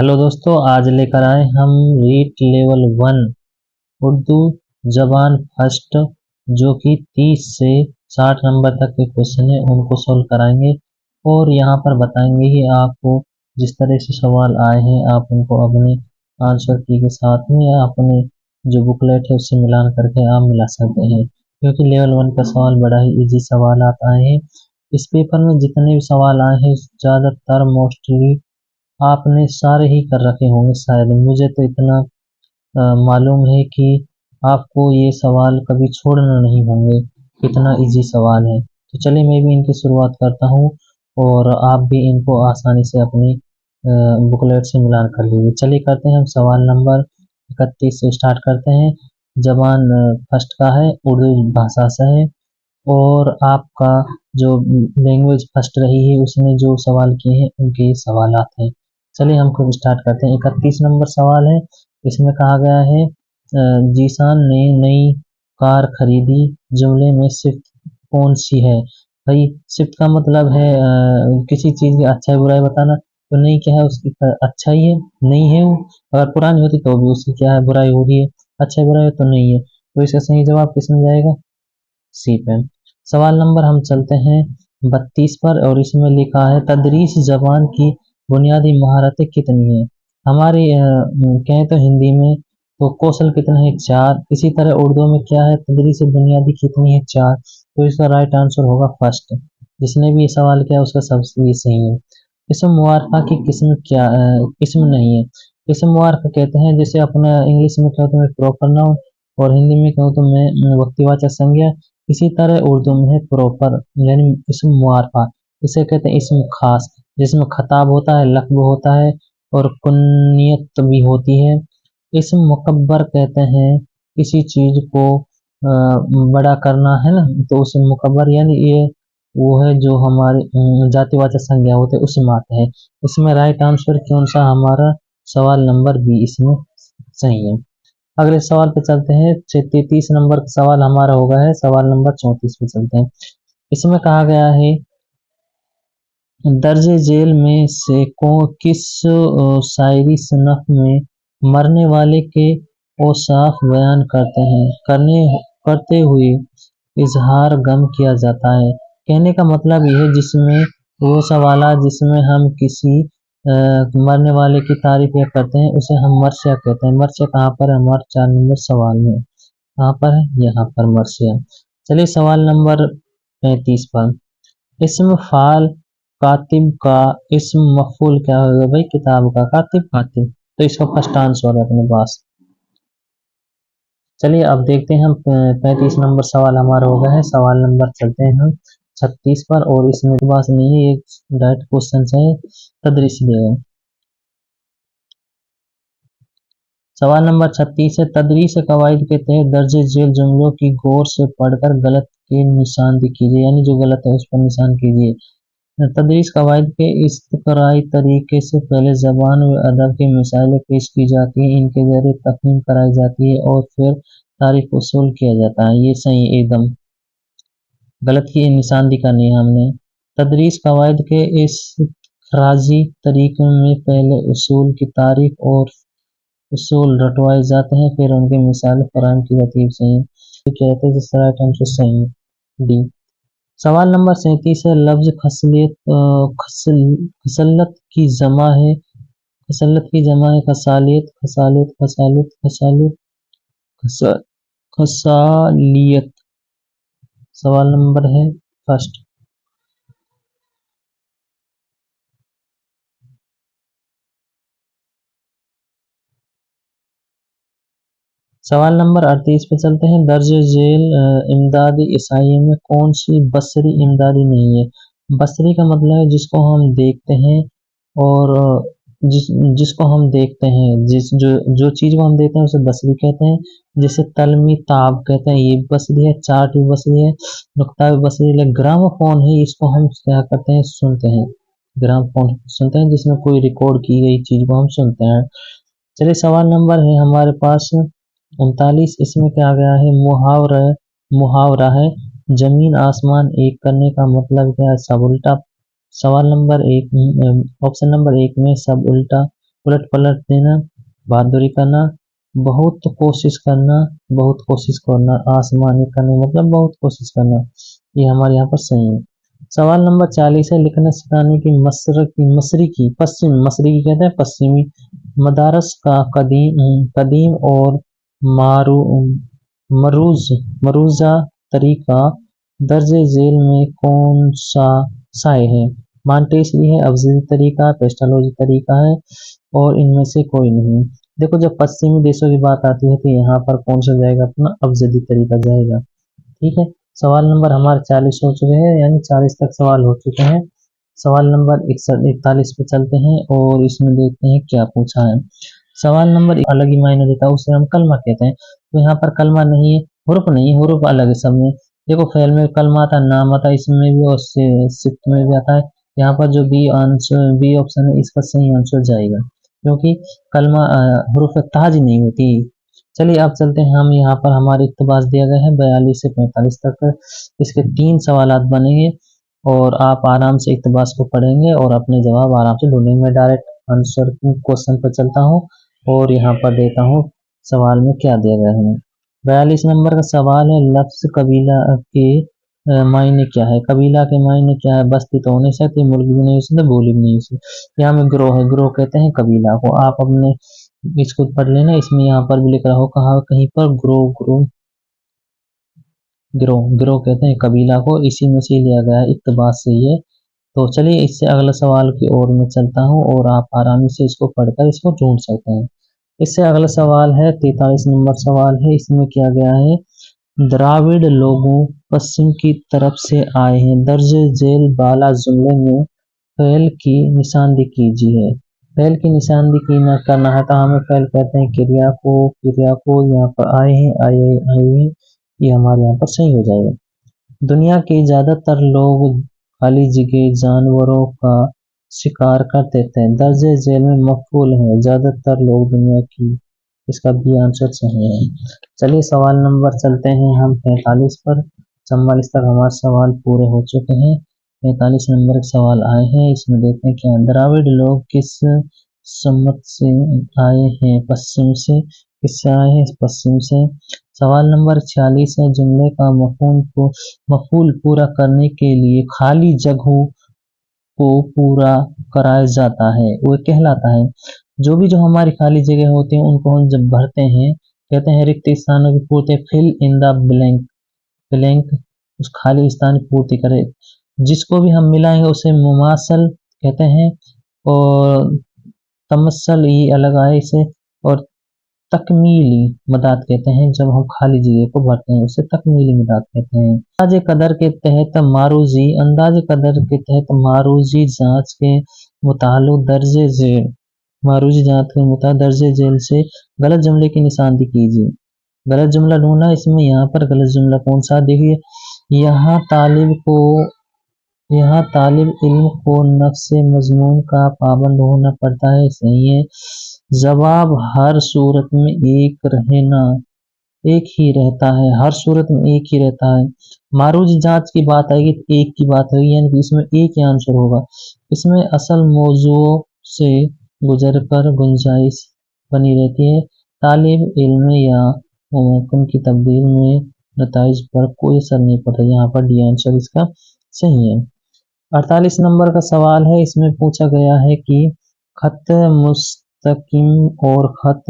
Hello दोस्तों, आज लेकर आए हम रीट लेवल 1 उर्दू जबान फर्स्ट, जो कि 30 से 60 नंबर तक के क्वेश्चन है उनको सोल्व कराएंगे और यहाँ पर बताएंगे कि आपको जिस तरह से सवाल आए हैं आप उनको अपने आंसर की के साथ में या अपने जो बुकलेट है उससे मिलान करके आप मिला सकते हैं, क्योंकि लेवल 1 का सवाल बड़ा ही इजी सवाल आए हैं। इस पेपर में जितने भी सवाल आए हैं ज़्यादातर मोस्टली आपने सारे ही कर रखे होंगे, शायद मुझे तो इतना मालूम है कि आपको ये सवाल कभी छोड़ना नहीं होंगे, इतना इजी सवाल है। तो चलिए मैं भी इनकी शुरुआत करता हूँ और आप भी इनको आसानी से अपनी बुकलेट से मिलान कर लीजिए। चलिए करते हैं हम सवाल नंबर 31 से स्टार्ट करते हैं। जबान फर्स्ट का है, उर्दू भाषा से है और आपका जो लैंग्वेज फर्स्ट रही है उसने जो सवाल किए हैं उनके सवाल हैं। चलिए हम खुद स्टार्ट करते हैं। 31 नंबर सवाल है, इसमें कहा गया है जीशान ने नई कार खरीदी, जुमले में सिफ्त कौन सी है। भाई सिफ्त का मतलब है किसी चीज़ की अच्छा बुराई बताना, तो नहीं क्या है उसकी अच्छा ही है, नहीं है वो। अगर पुरानी होती तो भी उसकी क्या है बुराई हो रही है, अच्छा बुराई तो नहीं है, तो इसका सही जवाब किस में जाएगा, सी पे। सवाल नंबर हम चलते हैं 32 पर और इसमें लिखा है तदरीस जबान की बुनियादी महारतें कितनी है। हमारी कहें तो हिंदी में तो कौशल कितने हैं, 4। इसी तरह उर्दू में क्या है, तदरीस बुनियादी कितनी है, 4। तो इसका राइट आंसर होगा फर्स्ट। जिसने भी ये सवाल किया उसका सबसे ये सही है। इसम मुआरफा की किस्म क्या किस्म नहीं है। इसम मुआरफा कहते हैं जैसे अपना इंग्लिश में कहते हैं प्रॉपर नाउन और हिंदी में कहूँ तो मैं वक्तिवाचक संज्ञा, इसी तरह उर्दू में है प्रॉपर यानी इसम मुआरफा। इसे कहते हैं इसम खास, जिसमें खताब होता है, लक़्ब होता है और कुन्नियत भी होती है। इसम मुकब्बर कहते हैं किसी चीज को बड़ा करना है ना, तो उसे मुकब्बर यानी ये वो है जो हमारे जातिवाचक संज्ञा होते हैं उसमें आता है। इसमें राइट आंसर कौन सा, हमारा सवाल नंबर बी इसमें सही है। अगले सवाल पे चलते हैं। 33 नंबर का सवाल हमारा होगा है सवाल नंबर 34 पे चलते हैं। इसमें कहा गया है दर्ज झेल में से किस शायरी सनफ में मरने वाले के औसाफ बयान करते हुए इजहार गम किया जाता है। कहने का मतलब ये है जिसमें वो सवाल जिसमें हम किसी मरने वाले की तारीफ या करते हैं उसे हम मरसिया कहते हैं। मरसिया कहाँ पर है, हमारे 4 नंबर सवाल में कहाँ पर है, यहाँ पर मरसिया। चलिए सवाल नंबर 35 पर, इसम फाल कातिब का इसम मफूल क्या होगा भाई, किताब का कातिब कातिब, तो इसका फर्स्ट आंसर है अपने पास। चलिए अब देखते हैं हम 35 नंबर सवाल हमारा हो गया है। सवाल नंबर चलते हैं हम 36 पर और इसमें पास नहीं है, एक डायरेक्ट क्वेश्चन है तदरीस दिए गए। सवाल नंबर 36 है तदरीस कवायद के तहत दर्ज झेल जुमलों की गौर से पढ़कर गलत के निशानदही कीजिए, यानी जो गलत है उस पर निशान कीजिए। तदरीस कवायद के इस्तक़राई तरीके से पहले ज़बान व अदब की मिसालें पेश की जाती हैं, इनके ज़रिए तफ़हीम कराई जाती है और फिर तारीख उसूल किया जाता है। ये सही एकदम, गलत की निशानदही करनी है हमने। तदरीस कवायद के इस्तख़राजी तरीक़ों में पहले उसूल की तारीख और उसूल रटवाए जाते हैं, फिर उनकी मिसालें फराहम की जाती है। सही कहते हैं जिसका राइट आंसर सही है, डी। सवाल नंबर 37 है लफ्ज खसलत की जमा है, खसलत की जमा है खसालियत खसालियत खसालियत खसालियत खसालियत। सवाल नंबर है फर्स्ट। सवाल नंबर 38 पे चलते हैं। दर्ज झेल इमदादी ईसाई में कौन सी बसरी इमदादी नहीं है। बसरी का मतलब है जिसको हम देखते हैं और जिसको हम देखते हैं, जो चीज़ को हम देखते हैं उसे बसरी कहते हैं। जिसे तलमी ताब कहते हैं, ये बसरी है। चार्ट भी बसरी है, नुक्ता भी बसरी है। ग्रामोफोन है, इसको हम क्या करते हैं, सुनते हैं। ग्रामोफोन सुनते हैं जिसमें कोई रिकॉर्ड की गई चीज़ को हम सुनते हैं। चलिए सवाल नंबर है हमारे पास 39। इसमें क्या गया है, मुहावरा है जमीन आसमान एक करने का मतलब क्या है, सब उल्टा। सवाल नंबर 1 ऑप्शन नंबर 1 में सब उल्टा उलट पलट देना, बहादुरी करना, बहुत कोशिश करना, आसमानी करना मतलब बहुत कोशिश करना, ये हमारे यहाँ पर सही है। सवाल नंबर 40 है, लिखना सिखाने की मशरिकी कहते हैं पश्चिमी मदारस का कदीम और मारू मरूजा तरीका दर्जे झेल में कौन सा साए है? मांटेसरी है, अफजली तरीका, पेस्टालोजी तरीका है और इनमें से कोई नहीं। देखो जब पश्चिमी देशों की बात आती है तो यहाँ पर कौन सा जाएगा? अपना अफजली तरीका जाएगा। ठीक है, सवाल नंबर हमारे 40 हो चुके हैं, यानी 40 तक सवाल हो चुके हैं। सवाल नंबर 41 पे चलते हैं और इसमें देखते हैं क्या पूछा है। सवाल नंबर अलग ही मायने देता है, उसे हम कलमा कहते हैं। तो यहाँ पर कलमा नहीं है, हुर्फ नहीं, हुर्फ अलग है सब में। देखो फेल में कलमा आता, नाम आता, इसमें भी और सिफ्त में भी आता है। यहाँ पर जो बी ऑप्शन है इसका सही आंसर जाएगा, क्योंकि कलमा हुर्फ ताज नहीं होती। चलिए अब चलते हैं हम, यहाँ पर हमारे इक्तबास दिया गया है 42 से 45 तक। इसके 3 सवालात बनेंगे और आप आराम से इक्तबास को पढ़ेंगे और अपने जवाब आराम से ढूंढेंगे। मैं डायरेक्ट आंसर क्वेश्चन पर चलता हूँ और यहाँ पर देता हूँ सवाल में क्या दिया गया है। 42 नंबर का सवाल है, लफ्ज कबीला के मायने क्या है? कबीला के मायने क्या है? बस्ती तो हो नहीं सकती, मुल्क भी नहीं हो सकता, बोली भी नहीं हो सकती। यहाँ में ग्रोह है, ग्रोह कहते हैं कबीला को। आप अपने इसको पढ़ लेना, इसमें यहाँ पर भी लिख रहा हो कहीं पर गिरोह कहते हैं कबीला को, इसी में से लिया गया है, इक्तबास से ये। तो चलिए इससे अगला सवाल की ओर मैं चलता हूँ और आप आराम से इसको पढ़कर इसको ढूंढ सकते हैं। इससे अगला सवाल है 43 नंबर सवाल है, इसमें किया गया है, द्राविड़ लोगों पश्चिम की तरफ से आए हैं, दर्जे झेल बाला जुमले में फैल की निशानदी कीजिए। फैल की निशानदी न करना है तो हमें फैल कहते हैं क्रिया को यहाँ पर आए हैं, ये हमारे यहाँ पर सही हो जाएगा। दुनिया के ज्यादातर लोग खाली जगह जानवरों का शिकार करते थे, दर्जे झेल में मफूल है, ज्यादातर लोग दुनिया की, इसका भी आंसर सही है। चलिए सवाल नंबर चलते हैं हम 45 पर। 44 तक हमारे सवाल पूरे हो चुके हैं, 45 नंबर के सवाल आए हैं, इसमें देखते हैं क्या द्राविड़ लोग किस सम्मत से आए हैं? पश्चिम से। किससे आए हैं? पश्चिम से। सवाल नंबर 46 है, जुमले का मफूल पूरा करने के लिए खाली जगहों को पूरा कराया जाता है, वो कहलाता है। जो हमारी खाली जगह होती है उनको हम जब भरते हैं कहते हैं रिक्त स्थानों की पूर्ति, फिल इन द ब्लैंक, उस खाली स्थान की पूर्ति करे। जिसको भी हम मिलाएंगे उसे मुमासल कहते हैं और तमसल ये अलग आए इसे, और तकमीली मदाद कहते हैं। जब हम खाली जगह को भरते हैं उसे तकमीली मदाद कहते हैं। अंदाजे कदर के तहत मारूजी जांच के मुताल्लिक दर्जे झेल से गलत जुमले की निशानदी कीजिए। गलत जुमला ढूंढना, इसमें यहाँ पर गलत जुमला कौन सा? देखिए यहाँ तालिब इल्म को नफ्से मजमून का पाबंद होना पड़ता है, सही है। जवाब हर सूरत में एक ही रहता है, हर सूरत में एक ही रहता है। मारूजी जांच की बात आएगी तो एक की बात होगी, यानी कि इसमें एक ही आंसर होगा। इसमें असल मौजूओं से गुजरकर गुंजाइश बनी रहती है। तालिब इल्म या मुमकिन की तब्दील में नताइज पर कोई असर नहीं पड़ता, यहाँ पर डी आंसर इसका सही है। 48 नंबर का सवाल है, इसमें पूछा गया है कि खत मुस्तकीम और खत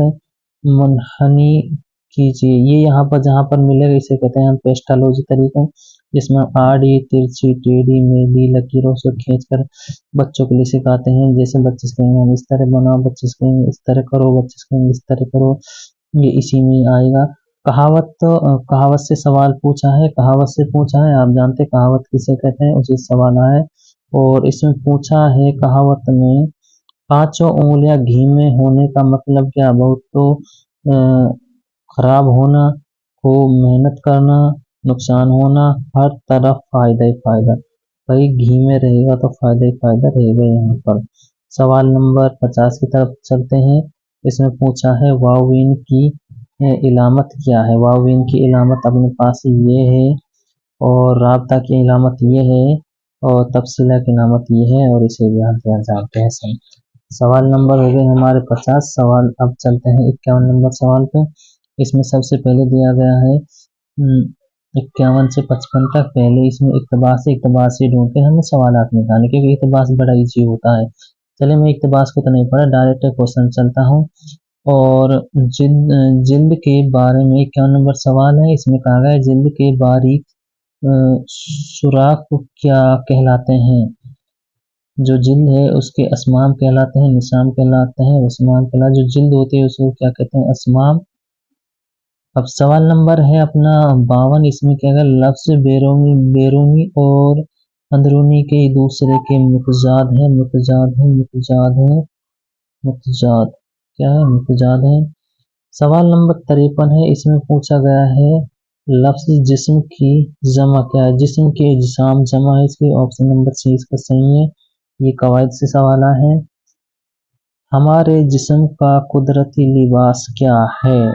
मुनहनी कीजिए। ये यहाँ पर जहाँ पर मिलेगा इसे कहते हैं हम पेस्टालोजी तरीका, जिसमें आड़ी तिरछी टेढ़ी मेढ़ी लकीरों से खींचकर बच्चों के लिए सिखाते हैं। जैसे बच्चे कहेंगे हम इस तरह बनाओ, बच्चे कहेंगे इस तरह करो, बच्चे कहेंगे इस तरह करो, ये इसी में आएगा। कहावत से सवाल पूछा है, आप जानते कहावत किसे कहते हैं, उसी सवाल आया है। और इसमें पूछा है कहावत में 5 उंगलियां घी में होने का मतलब क्या? बहुत तो खराब होना, खूब मेहनत करना, नुकसान होना, हर तरफ फायदा ही फायदा। भाई घी में रहेगा तो फायदा ही फायदा रहेगा यहाँ पर। सवाल नंबर 50 की तरफ चलते हैं। इसमें पूछा है वावीन की इलामत क्या है? वावीन की इलामत अपने पास ये है, और राबता की इलामत ये है, और तफसीला की इलामत ये है, और इसे भी हम जानते हैं सही। सवाल नंबर हो गए हमारे 50 सवाल। अब चलते हैं 51 नंबर सवाल पे। इसमें सबसे पहले दिया गया है 51 से 55 तक। पहले इसमें इक्तबास से ढूंढ के हमें सवाल निकालने, क्योंकि इक्तबास बड़ा इजी होता है। चलिए मैं इक्तबास को तो नहीं पढ़ा, डायरेक्ट क्वेश्चन चलता हूँ। और जिल्द के बारे में 51 नंबर सवाल है। इसमें कहा गया है जिल्द के बारीक सुराख क्या कहलाते हैं। जो जिल्द है उसके असमाम कहलाते हैं, निशाम कहलाते हैं, उसमाम कहलाते हैं। जो जिल्द होती है उसको क्या कहते हैं, असमाम। अब सवाल नंबर है अपना 52। इसमें क्या है, लफ्ज बैरूनी और अंदरूनी के दूसरे के मुतजाद है, क्या है, मुतजाद है। सवाल नंबर 53 है। इसमें पूछा गया है लफ्ज जिस्म की जमा क्या है। जिस्म की इजसाम जमा है इसकी, ऑप्शन नंबर सी इसका सही है। ये कवायद से सवाल है। हमारे जिस्म का कुदरती लिबास क्या है।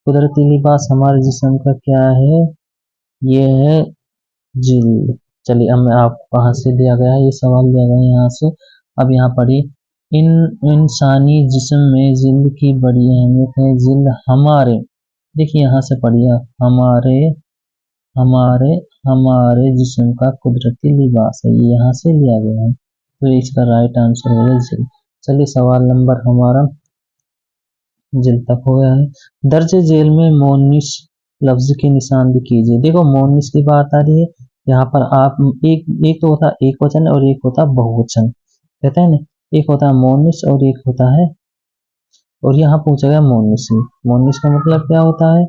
कुदरती लिबास हमारे जिस्म का क्या है, ये है जिल्द। चलिए अब मैं आपको कहाँ से दिया गया है, ये सवाल दिया गया है यहाँ से। अब यहाँ पढ़िए, इंसानी जिस्म में जिल्द की बड़ी अहमियत है। जिल्द हमारे, देखिए यहाँ से पढ़िए, हमारे जिस्म का कुदरती लिबास है, ये यहाँ से लिया गया है। तो इसका राइट आंसर होगा जिल्द। चलिए सवाल नंबर हमारा जिल्द तक हो गया है। दर्जे झेल में मोनिस लफ्ज की निशानदेही कीजिए। देखो मोनिस की बात आ रही है यहाँ पर। आप एक तो होता है एक वचन और एक होता है बहुवचन, कहते हैं ना, एक होता है मोनिस और एक होता है, और यहाँ पूछा गया मोनिस। मोनिस का मतलब क्या होता है,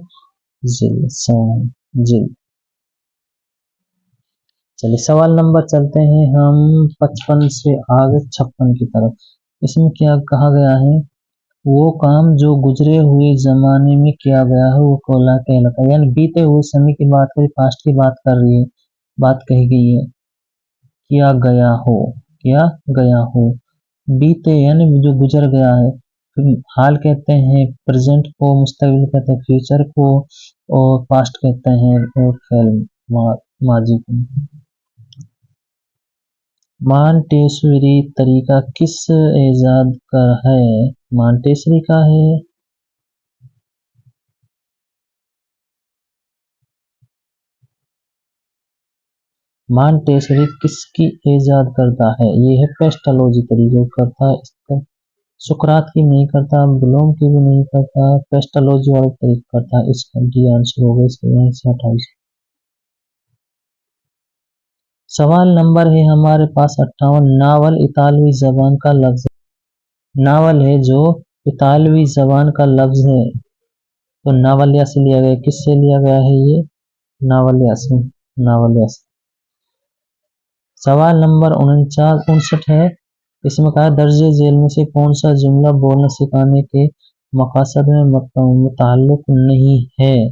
जिल्द। चलिए सवाल नंबर चलते हैं हम 55 से आगे 56 की तरफ। इसमें क्या कहा गया है, वो काम जो गुजरे हुए जमाने में किया गया है वो कोला कहलाता है। यानी बीते हुए समय की बात करी, पास्ट की बात कर रही है, बात कही गई है। किया गया हो, बीते यानी जो गुजर गया है। हाल कहते हैं प्रेजेंट को, मुस्तकबिल कहते हैं फ्यूचर को, और पास्ट कहते हैं और माजी को। मांटेसरी तरीका किस ईजाद का है। मांटेसरी का है। मांटेसरी किसकी ईजाद करता है, ये है पेस्टोलॉजी तरीके करता है। इसका सुकरात की नहीं करता, ब्लूम की भी नहीं करता, पेस्टोलॉजी वाला तरीका करता है। इसका डी आंसर होगा इसका यहीं से 28। सवाल नंबर है हमारे पास 58। नावल इतालवी जबान का लफ्ज, नावल है जो इतालवी जबान का लफ्ज है, तो नावलिया से लिया गया। किससे लिया गया है ये, नावलिया से। सवाल नंबर 59 है। इसमें कहा दर्जे झेल में से कौन सा जुमला बोलना सिखाने के मकसद में मुताल्लिक नहीं है।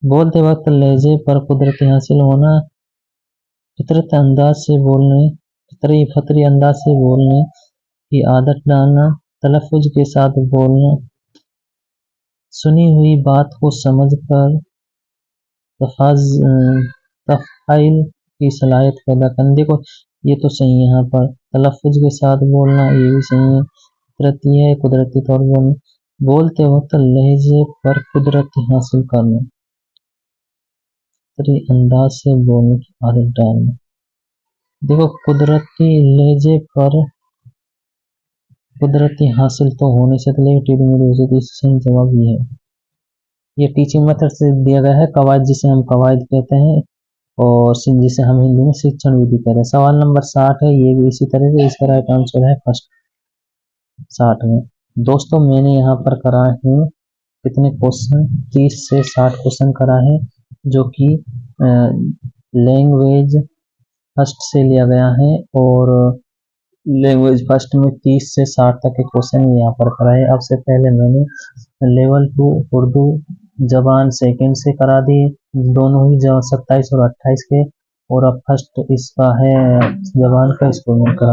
बोलते वक्त लहजे पर कुदरती हासिल होना, फितरी अंदाज से बोलने की आदत डालना, तलफ़ुज़ के साथ बोलना, सुनी हुई बात को समझकर तफ़ाइल की सलाहियत पैदा करना। देखो ये तो सही है, यहाँ पर तलफ़ुज़ के साथ बोलना ये भी सही है। फितरती है, कुदरती तौर पर बोलते वक्त लहजे पर कुदरती हासिल करना, फितरी अंदाज से बोलने की आदत डालना। देखो कुदरती लहजे पर कुदरती हासिल तो होने से तो सही जवाब ये है। ये टीचिंग मेथड से दिया गया है, कवायद जिसे हम कवायद कहते हैं, और जिसे हम हिंदी में शिक्षण विधि कहते हैं। सवाल नंबर 60 है, ये भी इसी तरह से। इसका राइट आंसर है फर्स्ट 60 में। दोस्तों मैंने यहाँ पर कराए हैं कितने क्वेश्चन, 30 से 60 क्वेश्चन कराए हैं, जो कि लैंग्वेज फर्स्ट से लिया गया है। और लैंग्वेज फर्स्ट में 30 से 60 तक के क्वेश्चन यहाँ पर कराए। अब से पहले मैंने लेवल 2 उर्दू जबान सेकंड से करा दी, दोनों ही 27 और 28 के। और अब फर्स्ट इसका है जबान का, इसको मैं करा